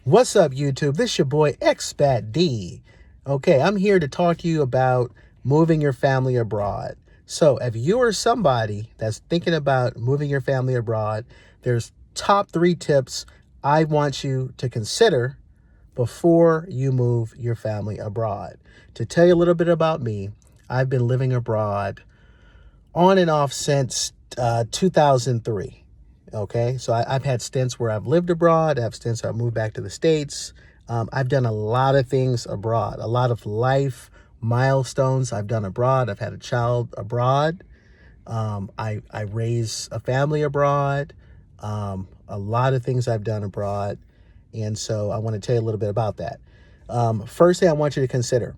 What's up, YouTube? This your boy Expat D. Okay, I'm here to talk to you about moving your family abroad. So, if you are somebody that's thinking about moving your family abroad, there's top 3 tips I want you to consider before you move your family abroad. To tell you a little bit about me, I've been living abroad on and off since 2003. Okay, so I've had stints where I've lived abroad. I have stints where I've moved back to the States. I've done a lot of things abroad, a lot of life milestones I've done abroad. I've had a child abroad. I raise a family abroad. A lot of things I've done abroad. And so I want to tell you a little bit about that. First thing I want you to consider,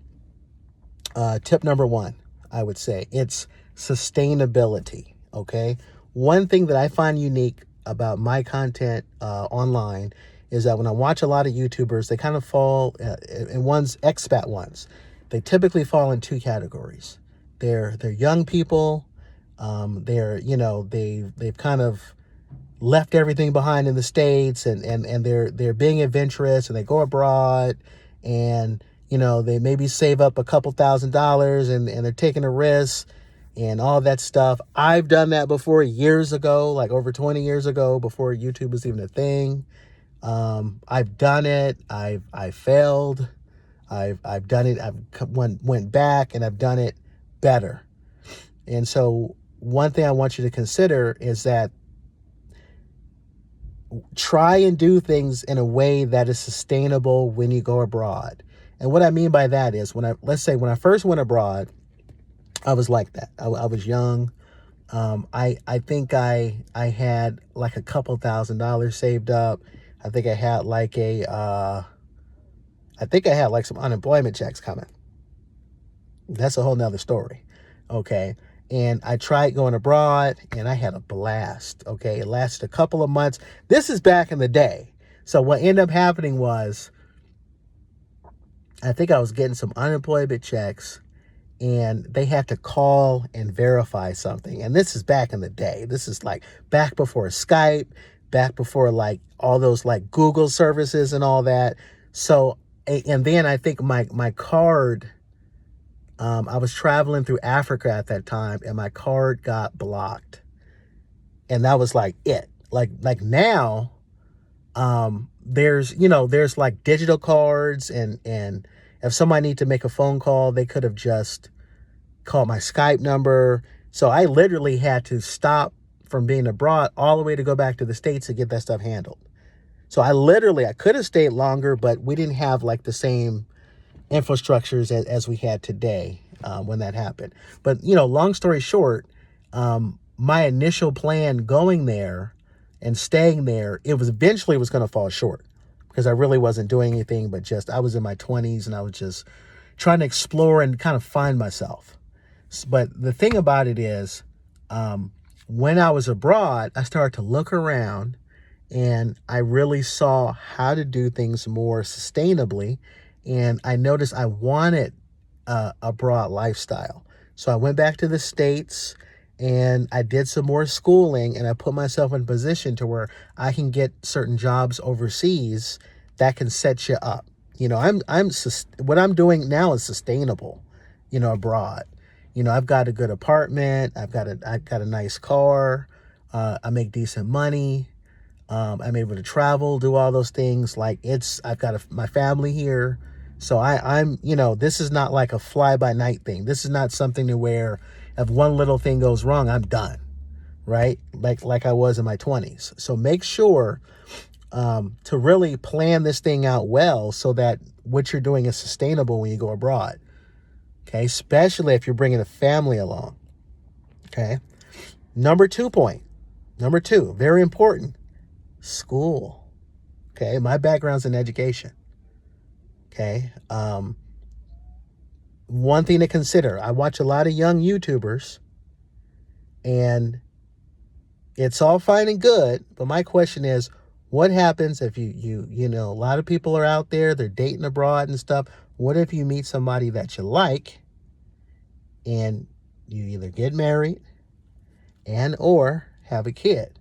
tip number 1, I would say, it's sustainability. Okay. One thing that I find unique about my content online is that when I watch a lot of YouTubers, they kind of fall in one's expat ones. They typically fall in 2 categories. They're young people. They've kind of left everything behind in the States, and they're being adventurous, and they go abroad, and they maybe save up a couple $1,000s, and they're taking a risk and all that stuff. I've done that before years ago, like over 20 years ago, before YouTube was even a thing. I've done it. I failed. I've done it. I've went back, and I've done it better. And so one thing I want you to consider is that try and do things in a way that is sustainable when you go abroad. And what I mean by that is let's say when I first went abroad, I was like that. I was young. I think I had like a couple $1,000s saved up. I think I had like some unemployment checks coming. That's a whole nother story. Okay. And I tried going abroad, and I had a blast. Okay. It lasted a couple of months. This is back in the day. So what ended up happening was, I think I was getting some unemployment checks, and they had to call and verify something. And this is back in the day. This is like back before Skype, back before like all those like Google services and all that. So, and then I think my card, I was traveling through Africa at that time, and my card got blocked. And that was like it. Like now, there's like digital cards, and if somebody needed to make a phone call, they could have just called my Skype number. So I literally had to stop from being abroad all the way to go back to the States to get that stuff handled. So I could have stayed longer, but we didn't have like the same infrastructures as we had today when that happened. But, long story short, my initial plan going there and staying there, it was eventually was going to fall short because I really wasn't doing anything, but just I was in my 20s, and I was just trying to explore and kind of find myself. But the thing about it is, when I was abroad, I started to look around, and I really saw how to do things more sustainably. And I noticed I wanted a broad lifestyle. So I went back to the States, and I did some more schooling, and I put myself in a position to where I can get certain jobs overseas that can set you up. What I'm doing now is sustainable, abroad. I've got a good apartment. I've got a nice car. I make decent money. I'm able to travel, do all those things. Like I've got my family here. So I'm, this is not like a fly by night thing. This is not something to where if one little thing goes wrong, I'm done. Right. Like I was in my 20s. So make sure, to really plan this thing out well so that what you're doing is sustainable when you go abroad. Okay. Especially if you're bringing a family along. Okay. Number 2, very important. School. Okay. My background's in education. Okay. One thing to consider, I watch a lot of young YouTubers, and it's all fine and good. But my question is, what happens if a lot of people are out there, they're dating abroad and stuff. What if you meet somebody that you like, and you either get married and or have a kid?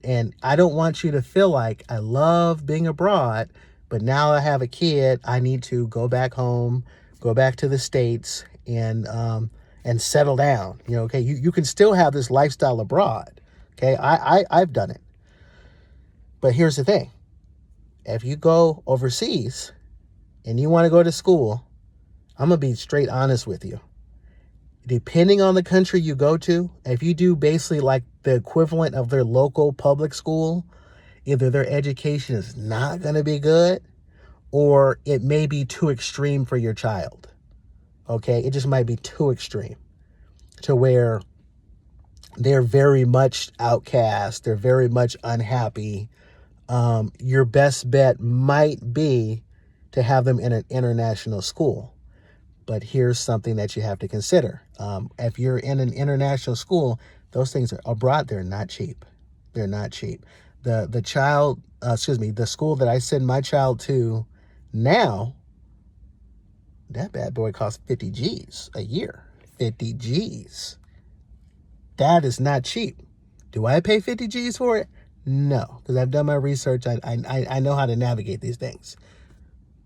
And I don't want you to feel like I love being abroad, but now I have a kid, I need to go back home, go back to the States and settle down. Okay, you can still have this lifestyle abroad. Okay, I've done it. But here's the thing. If you go overseas and you want to go to school, I'm going to be straight honest with you. Depending on the country you go to, if you do basically like the equivalent of their local public school, either their education is not going to be good or it may be too extreme for your child. Okay, it just might be too extreme to where they're very much outcast, they're very much unhappy. Your best bet might be to have them in an international school. But here's something that you have to consider. If you're in an international school, those things are abroad, they're not cheap. They're not cheap. The school that I send my child to now, that bad boy costs 50 G's a year. 50 G's. That is not cheap. Do I pay 50 G's for it? No, because I've done my research. I know how to navigate these things.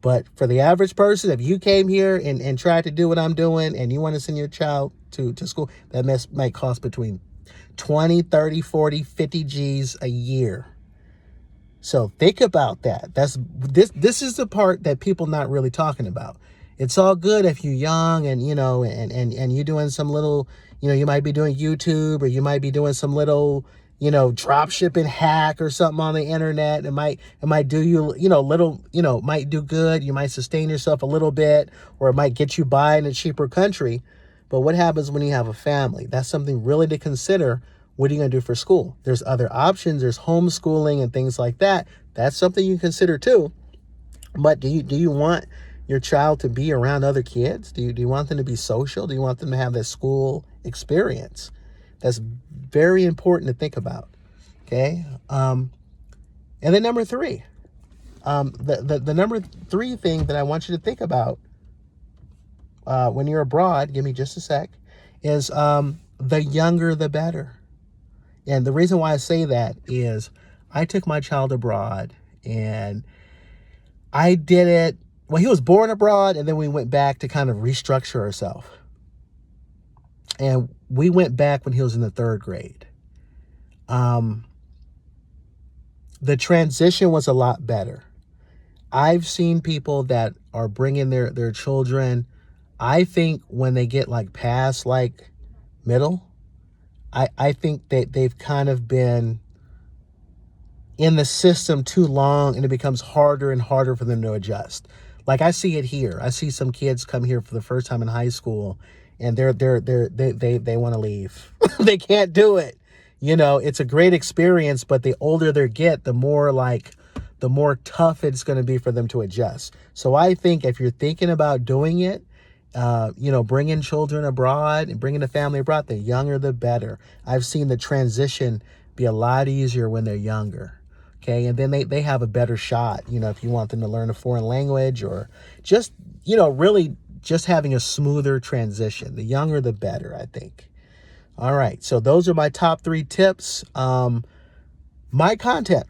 But for the average person, if you came here and tried to do what I'm doing and you want to send your child to school, that might cost between 20, 30, 40, 50 G's a year. So think about that. This is the part that people not really talking about. It's all good if you're young and you're doing some little, you might be doing YouTube or you might be doing some little, drop shipping hack or something on the internet. It might do you, little, might do good. You might sustain yourself a little bit, or it might get you by in a cheaper country. But what happens when you have a family? That's something really to consider. What are you going to do for school? There's other options. There's homeschooling and things like that. That's something you consider too. But do you want your child to be around other kids? Do you want them to be social? Do you want them to have that school experience? That's very important to think about. Okay. And then number three, the number three thing that I want you to think about when you're abroad, give me just a sec, is the younger the better. And the reason why I say that is I took my child abroad and I did it. Well, he was born abroad, and then we went back to kind of restructure ourselves. And we went back when he was in the third grade. The transition was a lot better. I've seen people that are bringing their children, I think when they get like past like middle, I think that they've kind of been in the system too long and it becomes harder and harder for them to adjust. Like I see it here. I see some kids come here for the first time in high school and they want to leave. They can't do it. It's a great experience, but the older they get, the more tough it's going to be for them to adjust. So I think if you're thinking about doing it, bringing children abroad and bringing a family abroad, the younger the better. I've seen the transition be a lot easier when they're younger. Okay. And then they have a better shot, if you want them to learn a foreign language or just, really just having a smoother transition. The younger the better, I think. All right. So those are my top 3 tips. My content.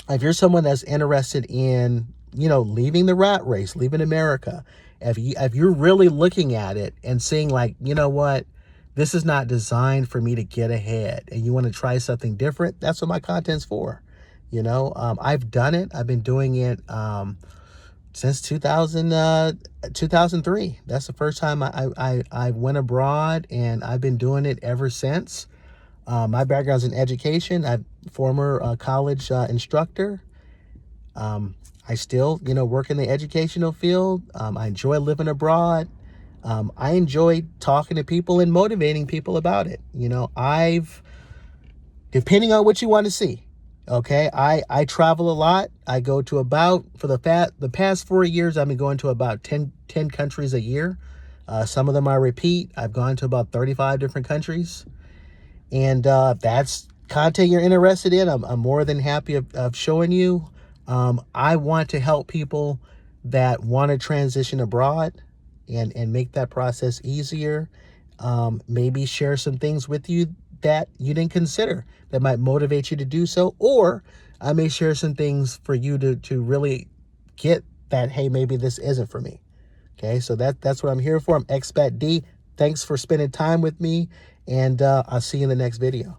If you're someone that's interested in, leaving the rat race, leaving America, if you're really looking at it and seeing like, you know what, this is not designed for me to get ahead and you want to try something different, that's what my content's for. I've done it. I've been doing it since 2003. That's the first time I went abroad, and I've been doing it ever since. My background's in education. I'm a former college instructor. I still, work in the educational field. I enjoy living abroad. I enjoy talking to people and motivating people about it. Depending on what you want to see. Okay, I travel a lot. I go to for the past 4 years, I've been going to about 10 countries a year. Some of them I repeat. I've gone to about 35 different countries. And that's content you're interested in. I'm more than happy of showing you. I want to help people that want to transition abroad and make that process easier. Maybe share some things with you that you didn't consider that might motivate you to do so, or I may share some things for you to really get that, hey, maybe this isn't for me. Okay, so that's what I'm here for. I'm Expat D. Thanks for spending time with me, and I'll see you in the next video.